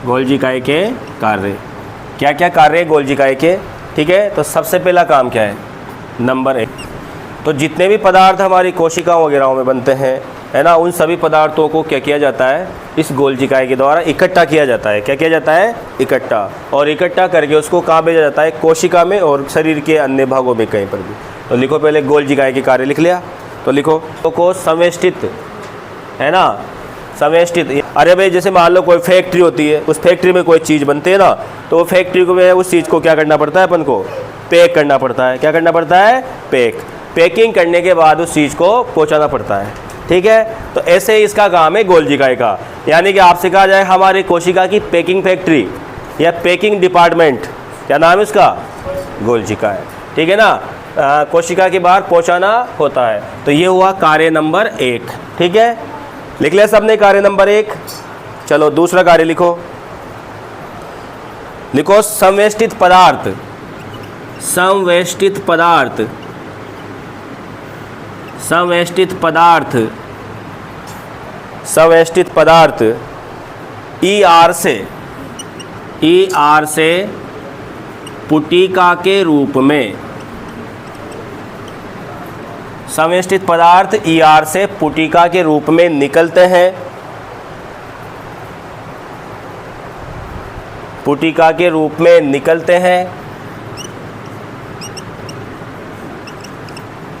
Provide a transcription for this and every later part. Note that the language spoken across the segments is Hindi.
गोल्जी इकाई के कार्य। क्या क्या कार्य है गोल्जी इकाई के? ठीक है, तो सबसे पहला काम क्या है? नंबर 1, तो जितने भी पदार्थ हमारी कोशिकाओं वगैरह में बनते हैं, है ना, उन सभी पदार्थों को क्या किया जाता है? इस गोल्जी इकाई के द्वारा इकट्ठा किया जाता है। क्या किया जाता है? इकट्ठा। और इकट्ठा करके उसको कहाँ भेजा जाता है? कोशिका में और शरीर के अन्य भागों में कहीं पर भी। तो लिखो, पहले गोल्जी इकाई के कार्य लिख लिया, तो लिखो को समेष्टित, है ना, समेष्टित। अरे भाई जैसे मान लो कोई फैक्ट्री होती है, उस फैक्ट्री में कोई चीज़ बनती है ना, तो वो फैक्ट्री को में उस चीज़ को क्या करना पड़ता है? अपन को पैक करना पड़ता है। क्या करना पड़ता है? पैकिंग करने के बाद उस चीज़ को पहुंचाना पड़ता है। ठीक है, तो ऐसे ही इसका काम है गोल्जी इकाई का। यानी कि आपसे कहा जाए हमारी कोशिका की पैकिंग फैक्ट्री या पैकिंग डिपार्टमेंट, क्या नाम है उसका? गोल्जी इकाई। ठीक है ना, कोशिका के बाहर पहुंचाना होता है। तो ये हुआ कार्य नंबर 1। ठीक है, लिख लिया सबने कार्य नंबर 1। चलो दूसरा कार्य लिखो, लिखो संवेष्टित पदार्थ। संवेष्टित पदार्थ, संवेष्टित पदार्थ, संवेष्टित पदार्थ ER से पुटिका के रूप में। संवेष्टित पदार्थ ER से पुटिका के रूप में निकलते हैं। पुटिका के रूप में निकलते हैं।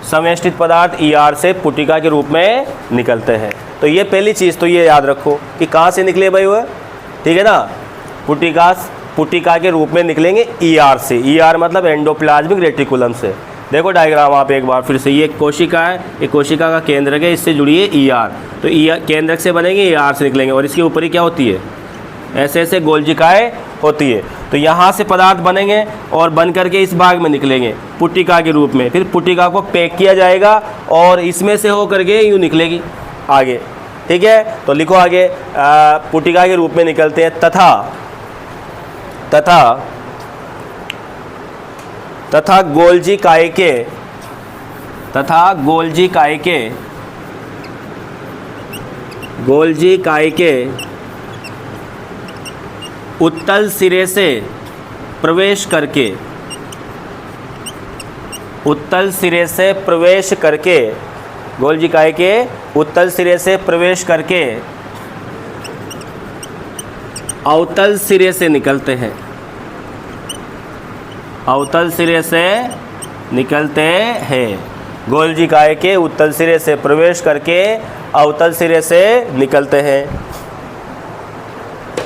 संवेष्टित पदार्थ ER से पुटिका के रूप में निकलते हैं। तो ये पहली चीज़ तो ये याद रखो कि कहाँ से निकले भाई वो? ठीक है ना, पुटिका के रूप में निकलेंगे ER से। ER मतलब एंडोप्लाज्मिक रेटिकुलम से। देखो डायग्राम आप एक बार फिर से, ये कोशिका है, ये कोशिका का केंद्रक है, इससे जुड़ी है ER। तो ER केंद्रक से बनेंगे, ER से निकलेंगे, और इसके ऊपर ही क्या होती है? ऐसे ऐसे गोल्जी इकाई होती है। तो यहाँ से पदार्थ बनेंगे और बन करके इस भाग में निकलेंगे पुटिका के रूप में। फिर पुटिका को पैक किया जाएगा और इसमें से हो करके यूँ निकलेगी आगे। ठीक है, तो लिखो आगे, पुटिका के रूप में निकलते हैं तथा गोल्जी इकाई के उत्तल सिरे से प्रवेश करके, गोल्जी इकाई के उत्तल सिरे से प्रवेश करके अवतल सिरे से निकलते हैं। अवतल सिरे से निकलते हैं। गोल्जी इकाई के उत्तल सिरे से प्रवेश करके अवतल सिरे से निकलते हैं।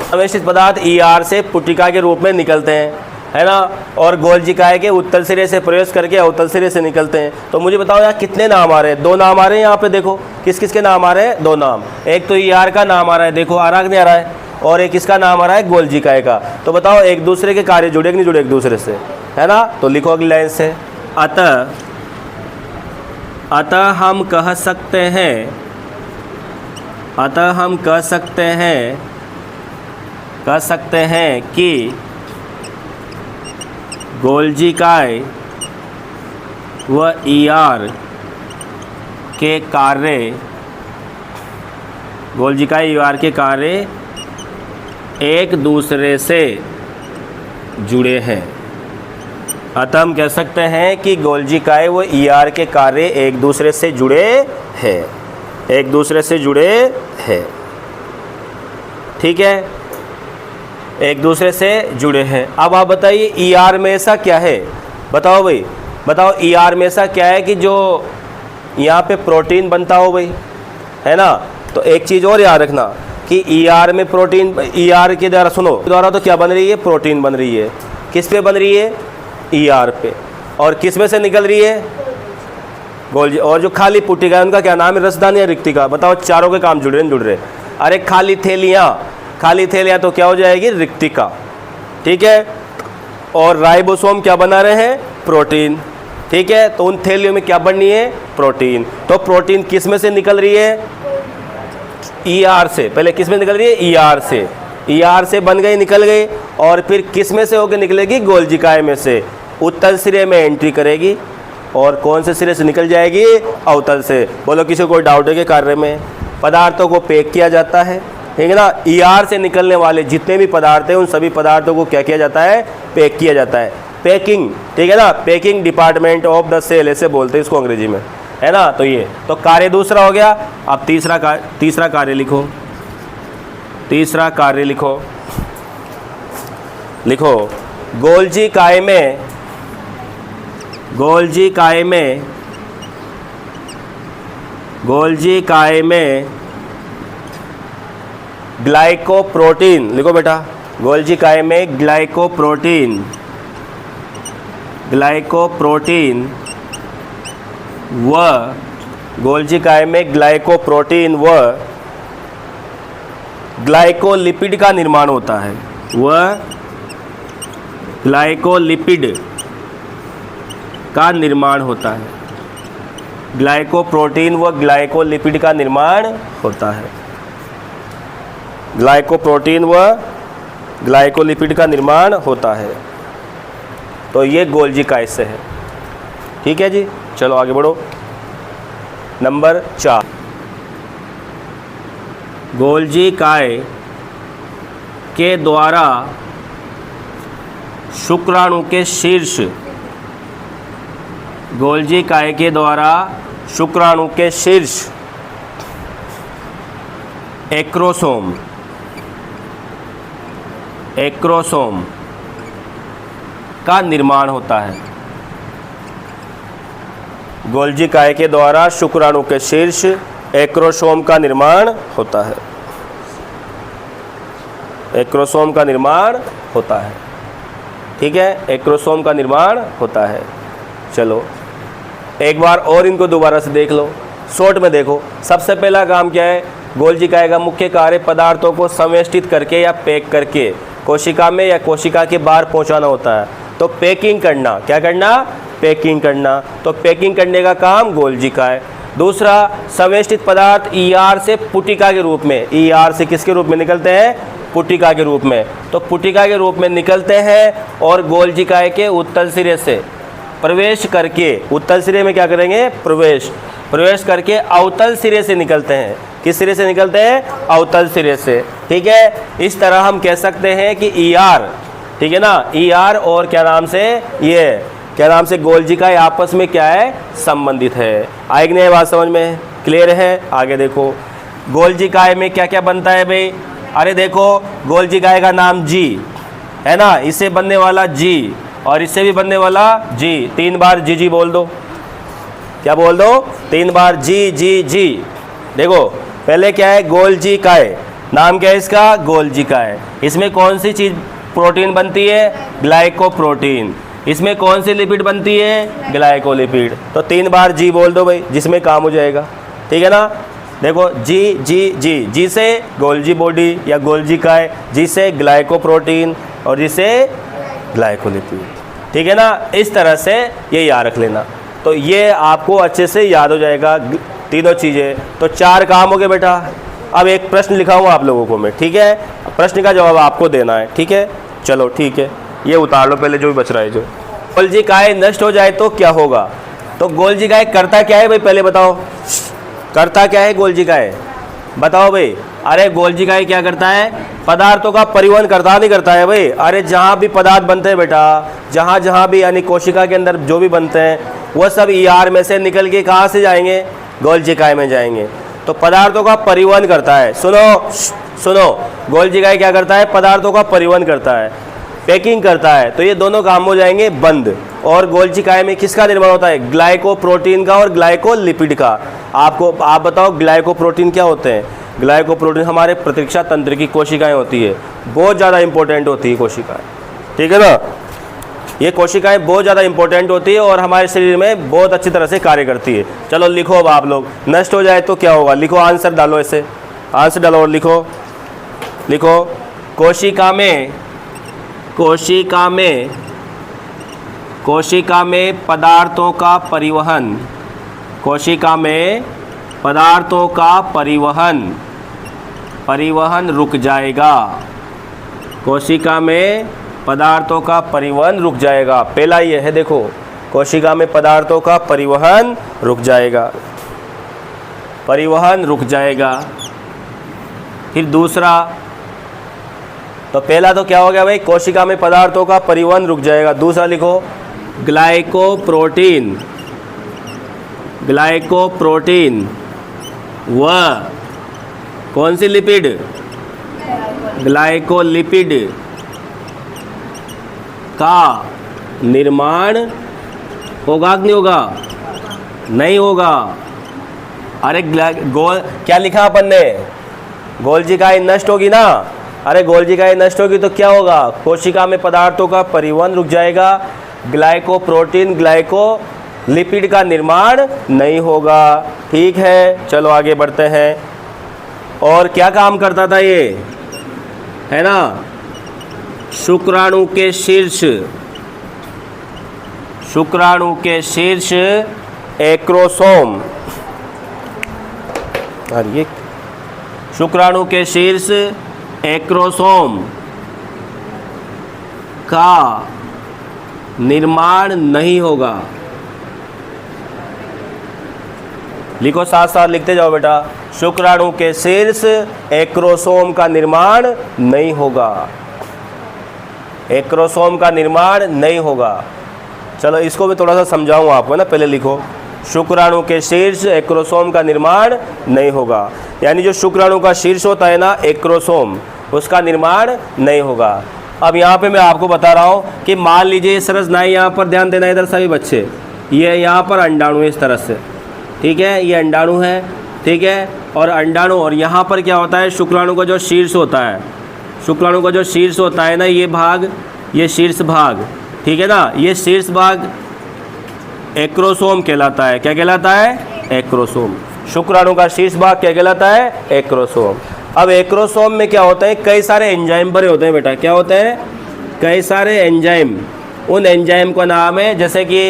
संवेष्टित पदार्थ ER से पुटिका के रूप में निकलते हैं, है ना, और गोल्जी इकाई के उत्तल सिरे से प्रवेश करके अवतल सिरे से निकलते हैं। तो मुझे बताओ यहाँ कितने नाम आ रहे हैं? 2 नाम आ रहे हैं यहाँ पे। देखो किस किस के नाम आ रहे हैं? 2 नाम। एक तो ER का नाम आ रहा है, देखो आ रहा है नहीं आ रहा है, और एक इसका नाम आ रहा है गोल्जी इकाई का। तो बताओ एक दूसरे के कार्य जुड़े कि नहीं जुड़े एक दूसरे से, है ना? तो लिखो अगली लाइन से, अतः हम कह सकते हैं कि गोल्जी इकाई व ER के कार्य, गोल्जी इकाई ER के कार्य एक दूसरे से जुड़े हैं। अतः हम कह सकते हैं कि गोल्जी इकाई व ER के कार्य एक दूसरे से जुड़े हैं, एक दूसरे से जुड़े हैं। ठीक है, एक दूसरे से जुड़े हैं। अब आप बताइए ER में ऐसा क्या है? बताओ भाई, बताओ ER में ऐसा क्या है कि जो यहाँ पे प्रोटीन बनता हो भाई, है ना? तो एक चीज़ और याद रखना कि ER में प्रोटीन, ER के द्वारा, सुनो, द्वारा तो क्या बन रही है? प्रोटीन बन रही है। किस पे बन रही है? ER पे। और किस में से निकल रही है? गोल्जी। और जो खाली पुटिका है उनका क्या नाम है? रसदान या रिक्तिका? बताओ, चारों के काम जुड़ रहे। अरे खाली थैलियाँ तो क्या हो जाएगी? रिक्तिका। ठीक है, और राइबोसोम क्या बना रहे हैं? प्रोटीन। ठीक है, तो उन थैलियों में क्या बननी है? प्रोटीन। तो प्रोटीन किस में से निकल रही है? ER से। पहले किस में निकल रही है? ER से। ER से बन गई, निकल गई, और फिर किस में से होकर निकलेगी? गोल्जी इकाई में से। उत्तल सिरे में एंट्री करेगी और कौन से सिरे से निकल जाएगी? अवतल से। बोलो किसी को डाउट है कि कार्य में पदार्थों को पैक किया जाता है, ठीक है ना। ईआर से निकलने वाले जितने भी पदार्थ हैं उन सभी पदार्थों को क्या किया जाता है, पैक किया जाता है। पैकिंग, ठीक है ना, packing department of the sale ऐसे बोलते हैं इसको अंग्रेजी में, है ना। तो ये तो कार्य दूसरा हो गया। अब तीसरा कार्य लिखो, तीसरा कार्य लिखो। गोल्जी काय में ग्लाइकोप्रोटीन लिखो बेटा। गोल्जी काय में ग्लाइकोप्रोटीन व ग्लाइकोलिपिड का निर्माण होता है। ग्लाइकोलिपिड का निर्माण होता है। ग्लाइकोप्रोटीन व ग्लाइकोलिपिड का निर्माण होता है। ग्लाइकोप्रोटीन व ग्लाइकोलिपिड का निर्माण होता है। तो ये गोल्जी काय से है। ठीक है जी, चलो आगे बढ़ो। नंबर 4, गोल्जी काय के द्वारा शुक्राणु के शीर्ष, गोल्जी काय के द्वारा शुक्राणु के शीर्ष एक्रोसोम का निर्माण होता है। गोल्जी काय के द्वारा शुक्राणु के शीर्ष एक्रोसोम का निर्माण होता है। एक्रोसोम का निर्माण होता है। ठीक है, एक्रोसोम का निर्माण होता है। चलो एक बार और इनको दोबारा से देख लो, शॉर्ट में देखो। सबसे पहला काम क्या है, गोल्जी काय का मुख्य कार्य पदार्थों को संवेष्टित करके या पैक करके कोशिका में या कोशिका के बाहर पहुंचाना होता है। तो पैकिंग करना, क्या करना, पैकिंग करना। तो पैकिंग करने का काम गोल्जी काय। दूसरा, संवेष्टित पदार्थ ईआर से पुटिका के रूप में, ईआर से किसके रूप में निकलते हैं, पुटिका के रूप में। तो पुटिका के रूप में निकलते हैं और गोल्जी काय के उत्तल सिरे से प्रवेश करके, उत्तल सिरे में क्या करेंगे, प्रवेश करके अवतल सिरे से निकलते हैं। किस सिरे से निकलते हैं, अवतल सिरे से। ठीक है, इस तरह हम कह सकते हैं कि ईआर, ठीक है ना, ईआर और क्या नाम से, ये क्या नाम से गोल्जी काय आपस में क्या है, संबंधित है। आएगी नहीं बात समझ में, क्लियर है। आगे देखो, गोल्जी काय में क्या क्या बनता है भाई। अरे देखो, गोल्जी काय का नाम जी है ना, इससे बनने वाला जी और इससे भी बनने वाला जी। 3 बार जी बोल दो। क्या बोल दो, 3 बार जी। देखो पहले क्या है, गोल्जी काय, नाम क्या है इसका, गोल्जी काय। इसमें कौन सी चीज़ प्रोटीन बनती है, ग्लाइकोप्रोटीन। इसमें कौन सी लिपिड बनती है, ग्लाइकोलिपिड। तो 3 बार जी बोल दो भाई, जिसमें काम हो जाएगा। ठीक है ना। देखो जी से गोल्जी बॉडी या गोल्जी काय, जी से ग्लाइकोप्रोटीन और जी से ग्लाइकोलिपिड। ठीक है ना, इस तरह से ये याद रख लेना। तो ये आपको अच्छे से याद हो जाएगा तीनों चीज़ें। तो 4 काम हो गए बेटा। अब एक प्रश्न लिखा हूँ आप लोगों को मैं, ठीक है, प्रश्न का जवाब आपको देना है। ठीक है, चलो ठीक है, ये उतार लो पहले जो भी बच रहा है। जो गोल्जी काय नष्ट हो जाए तो क्या होगा। तो गोल्जी काय करता क्या है भाई, पहले बताओ, करता क्या है गोल्जी काय, बताओ भाई। अरे गोल्जी काय क्या करता है, पदार्थों का परिवहन करता नहीं करता है भाई। अरे जहाँ भी पदार्थ बनते हैं बेटा, जहाँ भी यानी कोशिका के अंदर जो भी बनते हैं वह सब ईआर में से निकल के कहाँ से जाएंगे, गोल्जी काय में जाएंगे। तो पदार्थों का परिवहन करता है। सुनो, गोल्जी काय क्या करता है, पदार्थों का परिवहन करता है, पैकिंग करता है। तो ये दोनों काम हो जाएंगे बंद। और गोल्जी काय में किसका निर्माण होता है, ग्लाइकोप्रोटीन का और ग्लाइकोलिपिड का। आप बताओ ग्लाइकोप्रोटीन क्या होते हैं। ग्लाइकोप्रोटीन हमारे प्रतिरक्षा तंत्र की कोशिकाएं होती है, बहुत ज़्यादा इंपॉर्टेंट होती है कोशिकाएं। ठीक है ना, ये कोशिकाएं बहुत ज़्यादा इंपॉर्टेंट होती है और हमारे शरीर में बहुत अच्छी तरह से कार्य करती है। चलो लिखो अब आप लोग, नष्ट हो जाए तो क्या होगा, लिखो, आंसर डालो, ऐसे आंसर डालो और लिखो कोशिका में पदार्थों का परिवहन रुक जाएगा। कोशिका में पदार्थों का परिवहन रुक जाएगा। पहला ये है, देखो, कोशिका में पदार्थों का परिवहन रुक जाएगा। फिर दूसरा, तो पहला तो क्या हो गया भाई, कोशिका में पदार्थों का परिवहन रुक जाएगा। दूसरा लिखो ग्लाइकोप्रोटीन, ग्लाइकोप्रोटीन व कौन सी लिपिड, ग्लाइकोलिपिड का निर्माण होगा कि नहीं होगा, नहीं होगा। अरे क्या लिखा अपन ने, गोल्जिकाएं नष्ट होगी ना, अरे गोल्जिकाएं नष्ट होगी तो क्या होगा, कोशिका में पदार्थों का परिवहन रुक जाएगा, ग्लाइकोप्रोटीन ग्लाइकोलिपिड का निर्माण नहीं होगा। ठीक है, चलो आगे बढ़ते हैं। और क्या काम करता था ये, है ना, शुक्राणु के शीर्ष, शुक्राणु के शीर्ष एक्रोसोम, और ये शुक्राणु के शीर्ष एक्रोसोम का निर्माण नहीं होगा। लिखो, साथ साथ लिखते जाओ बेटा, शुक्राणु के शीर्ष एक्रोसोम का निर्माण नहीं होगा, एक्रोसोम का निर्माण नहीं होगा। चलो इसको भी थोड़ा सा समझाऊँ आपको ना, पहले लिखो, शुक्राणु के शीर्ष एक्रोसोम का निर्माण नहीं होगा, यानी जो शुक्राणु का शीर्ष होता है ना एक्रोसोम, उसका निर्माण नहीं होगा। अब यहाँ पे मैं आपको बता रहा हूँ कि मान लीजिए संरचनाएं, यहाँ पर ध्यान देना इधर सभी बच्चे, ये यहाँ पर अंडाणु है इस तरह से, ठीक है, ये अंडाणु है, ठीक है, और अंडाणु, और यहाँ पर क्या होता है, शुक्राणु का जो शीर्ष होता है, शुक्राणु का जो शीर्ष होता है ना, ये भाग, ये शीर्ष भाग, ठीक है ना, ये शीर्ष भाग एक्रोसोम कहलाता है। क्या कहलाता है, एक्रोसोम। शुक्राणु का शीर्ष भाग क्या कहलाता है, एक्रोसोम। अब एक्रोसोम में क्या होता है, कई सारे एंजाइम भरे होते हैं बेटा, क्या होते हैं, कई सारे एंजाइम। उन एंजाइम का नाम है जैसे कि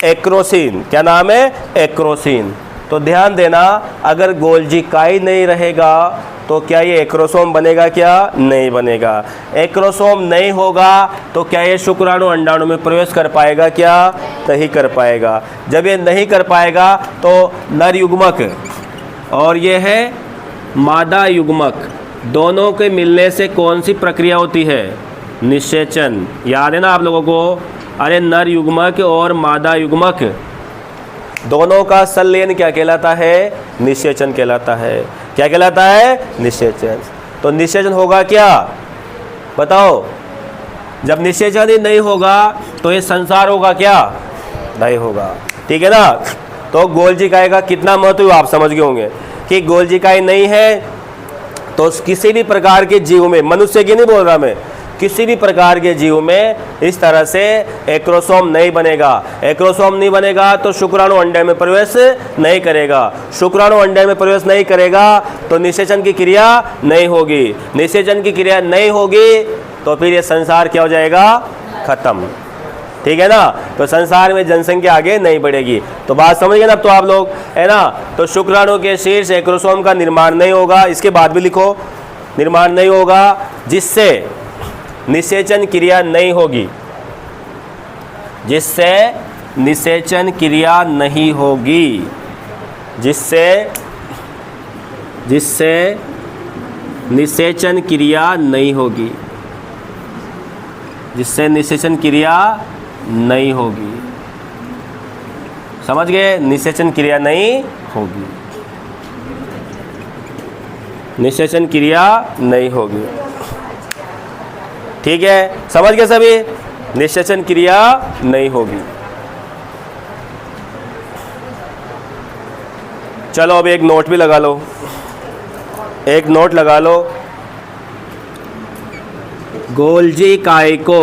एक्रोसिन, क्या नाम है, एक्रोसिन। तो ध्यान देना, अगर गोल्जिकाई नहीं रहेगा तो क्या ये एक्रोसोम बनेगा, क्या नहीं बनेगा। एक्रोसोम नहीं होगा तो क्या ये शुक्राणु अंडाणु में प्रवेश कर पाएगा, क्या नहीं कर पाएगा। जब ये नहीं कर पाएगा तो नर युग्मक और ये है मादा युग्मक, दोनों के मिलने से कौन सी प्रक्रिया होती है, निषेचन। याद है ना आप लोगों को, अरे नर युग्मक और मादा युग्मक दोनों का संलयन क्या कहलाता है, निषेचन कहलाता है। क्या कहलाता है, निषेचन। तो निषेचन होगा क्या, बताओ। जब निषेचन ही नहीं होगा तो ये संसार होगा, क्या नहीं होगा, ठीक है ना। तो गोल्जिकाई का कितना महत्व आप समझ गए होंगे कि गोल्जिकाई नहीं है तो किसी भी प्रकार के जीव में, मनुष्य की नहीं बोल रहा मैं, किसी भी प्रकार के जीव में इस तरह से एक्रोसोम नहीं बनेगा। एक्रोसोम नहीं बनेगा तो शुक्राणु अंडे में प्रवेश नहीं करेगा। शुक्राणु अंडे में प्रवेश नहीं करेगा तो निषेचन की क्रिया नहीं होगी। निषेचन की क्रिया नहीं होगी तो फिर ये संसार क्या हो जाएगा, खत्म, ठीक है ना। तो संसार में जनसंख्या आगे नहीं बढ़ेगी। तो बात समझ गए ना अब तो आप लोग, है ना। तो शुक्राणु के शीर्ष एक्रोसोम का निर्माण नहीं होगा, इसके बाद भी लिखो, निर्माण नहीं होगा, जिससे निषेचन क्रिया नहीं होगी, जिससे निषेचन क्रिया नहीं होगी, जिससे निषेचन क्रिया नहीं होगी, जिससे निषेचन क्रिया नहीं होगी। समझ गए, निषेचन क्रिया नहीं होगी, निषेचन क्रिया नहीं होगी, ठीक है। समझ गए सभी, निषेचन क्रिया नहीं होगी। चलो अब एक नोट भी लगा लो, एक नोट लगा लो। गोल्जिकाई को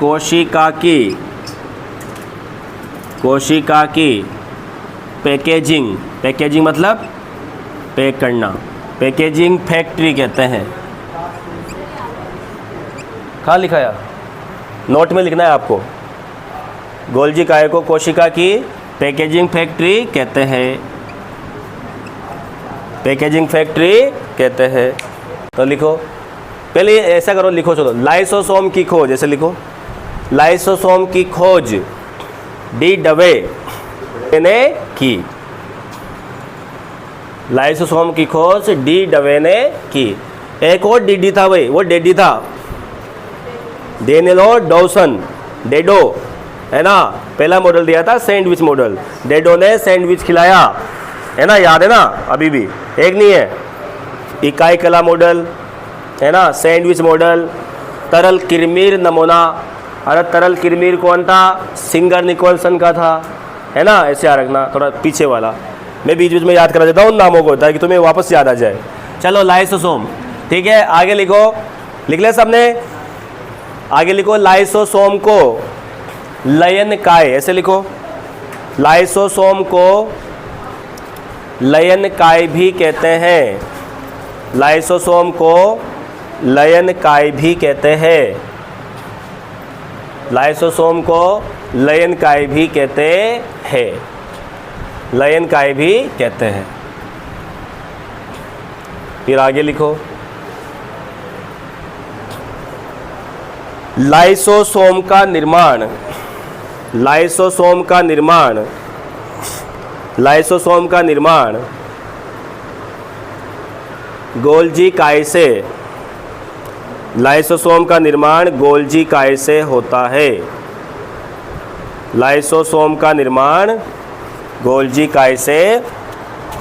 कोशिका की पैकेजिंग मतलब पैक करना, पैकेजिंग फैक्ट्री कहते हैं। कहाँ लिखा है, नोट में लिखना है आपको। गोल्जिकाई को कोशिका की पैकेजिंग फैक्ट्री कहते हैं, पैकेजिंग फैक्ट्री कहते हैं। तो लिखो, पहले ऐसा करो, लिखो, चलो, लाइसोसोम की खोज, ऐसे लिखो, लाइसोसोम की खोज डी डवे ने की, लाइसोसोम की खोज डी डवे ने की। एक और डीडी था भाई, वो डेडी था, डेनिलो डॉसन, डेडो है ना, पहला मॉडल दिया था सैंडविच मॉडल, डेडो ने सैंडविच खिलाया है ना, याद है ना, अभी भी एक नहीं है। इकाई कला मॉडल है ना, सैंडविच मॉडल, तरल किरमीर नमूना, अरे तरल किरमीर कौन था, सिंगर निकोलसन का था, है ना, ऐसे याद रखना, थोड़ा पीछे वाला, मैं बीच बीच में याद करा देता हूँ नामों को ताकि तुम्हें वापस याद आ जाए। चलो लाइसोसोम, ठीक है, आगे लिखो, लिख ले सबने, आगे लिखो, लाइसोसोम को लयन काय, ऐसे लिखो, लाइसोसोम को लयन काय भी कहते हैं, लाइसोसोम को लयन काय भी कहते हैं, लाइसोसोम को लयन काय भी कहते हैं, लयन काय भी कहते हैं। फिर आगे लिखो, लाइसोसोम का निर्माण, लाइसोसोम का निर्माण, लाइसोसोम का निर्माण गोल्जी काय से, लाइसोसोम का निर्माण गोल्जी काय से होता है, लाइसोसोम का निर्माण गोल्जी काय से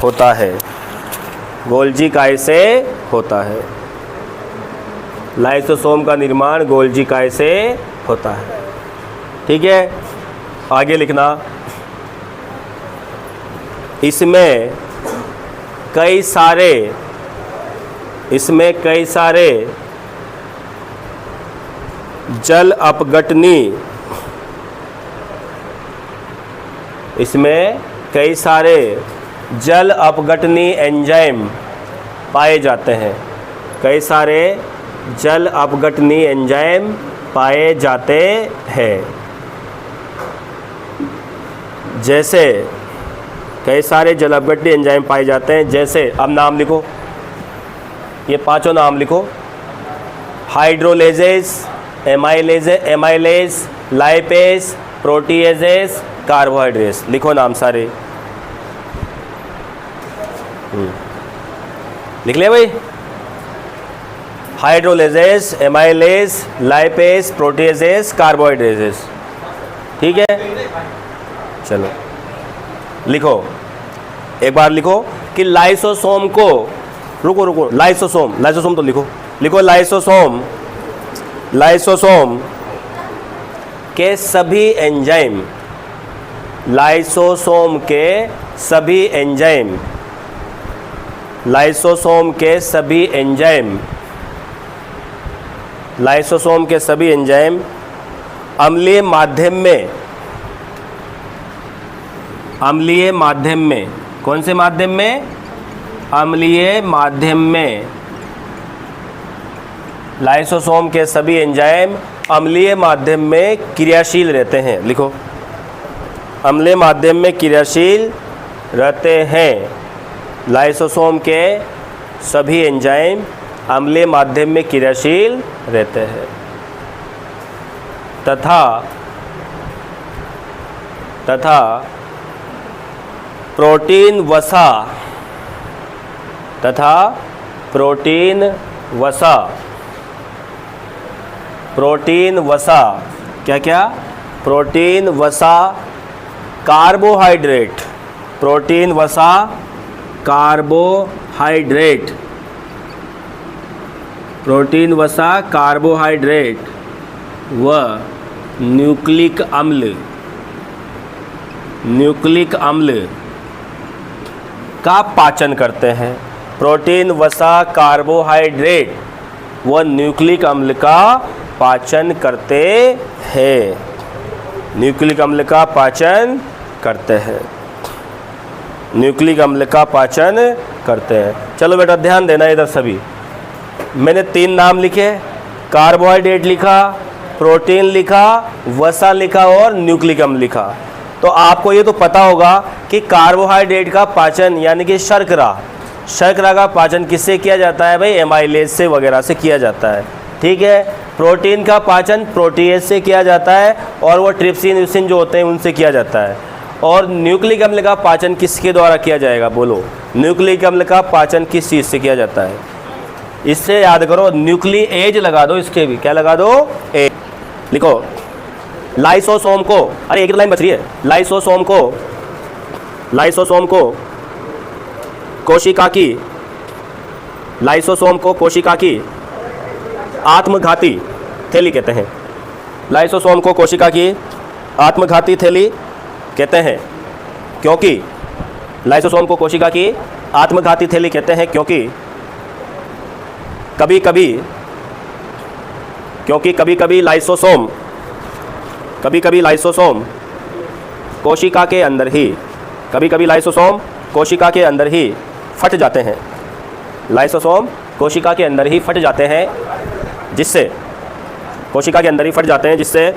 होता है, गोल्जी काय से होता है, लाइसोसोम का निर्माण गोल्जी काय से होता है। ठीक है, आगे लिखना, इसमें कई सारे, इसमें कई सारे जल अपघटनी, इसमें कई सारे जल अपघटनी एंजाइम पाए जाते हैं, कई सारे जल अपघटनी एंजाइम पाए जाते हैं, जैसे कई सारे जल अपघटनी एंजाइम पाए जाते हैं, जैसे, अब नाम लिखो, ये पांचों नाम लिखो, hydrolases, amylase, lipase, proteases, carbohydrates, लिखो नाम सारे, लिख ले भाई, hydrolases, amylase, lipase, proteases, carbohydrates. ठीक है, चलो लिखो, एक बार लिखो कि लाइसोसोम को, रुको रुको, लाइसोसोम, लाइसोसोम तो लिखो, लिखो लाइसोसोम, लाइसोसोम के सभी एंजाइम, लाइसोसोम के सभी एंजाइम, लाइसोसोम के सभी एंजाइम, लाइसोसोम के सभी एंजाइम अम्लीय माध्यम में, अम्लीय माध्यम में, कौन से माध्यम में, अम्लीय माध्यम में, लाइसोसोम के सभी एंजाइम अम्लीय माध्यम में क्रियाशील रहते हैं, लिखो, अम्लीय माध्यम में क्रियाशील रहते हैं, लाइसोसोम के सभी एंजाइम अम्लीय माध्यम में क्रियाशील रहते हैं, तथा प्रोटीन वसा, तथा प्रोटीन वसा, प्रोटीन वसा, क्या क्या, प्रोटीन वसा, कार्बोहाइड्रेट, प्रोटीन वसा, कार्बोहाइड्रेट, प्रोटीन वसा, कार्बोहाइड्रेट व न्यूक्लिक अम्ल, न्यूक्लिक अम्ल का पाचन करते हैं, प्रोटीन वसा, कार्बोहाइड्रेट व न्यूक्लिक अम्ल का पाचन करते हैं, न्यूक्लिक अम्ल का पाचन करते हैं, न्यूक्लिक अम्ल का पाचन करते हैं। चलो बेटा ध्यान देना इधर सभी, मैंने 3 नाम लिखे, कार्बोहाइड्रेट लिखा, प्रोटीन लिखा, वसा लिखा और न्यूक्लिक अम्ल लिखा। तो आपको ये तो पता होगा कि कार्बोहाइड्रेट का पाचन यानी कि शर्करा, शर्करा का पाचन किससे किया जाता है भाई, एमाइलेज से वगैरह से किया जाता है। ठीक है, प्रोटीन का पाचन प्रोटीएज से किया जाता है और वो ट्रिप्सिन व्यूसिन जो होते हैं उनसे किया जाता है। और न्यूक्लिक अम्ल का पाचन किसके द्वारा किया जाएगा? बोलो, न्यूक्लिक अम्ल का पाचन किस चीज़ से किया जाता है? इससे याद करो, न्यूक्लिएज लगा दो, इसके भी क्या लगा दो? ए लिखो। लाइसोसोम को, अरे एक लाइन बच रही है, लाइसोसोम को कोशिका की, लाइसोसोम को कोशिका की आत्मघाती थैली कहते हैं। लाइसोसोम को कोशिका की आत्मघाती थैली कहते हैं क्योंकि लाइसोसोम को कोशिका की आत्मघाती थैली कहते हैं क्योंकि कभी कभी लाइसोसोम कोशिका के अंदर ही, लाइसोसोम कोशिका के अंदर ही फट जाते हैं। लाइसोसोम कोशिका के अंदर ही फट जाते हैं, जिससे कोशिका के अंदर ही फट जाते हैं, जिससे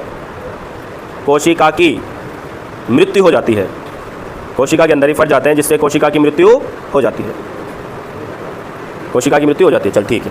कोशिका की मृत्यु हो जाती है। कोशिका के अंदर ही फट जाते हैं, जिससे कोशिका की मृत्यु हो जाती है। कोशिका की मृत्यु हो जाती है। चल ठीक है।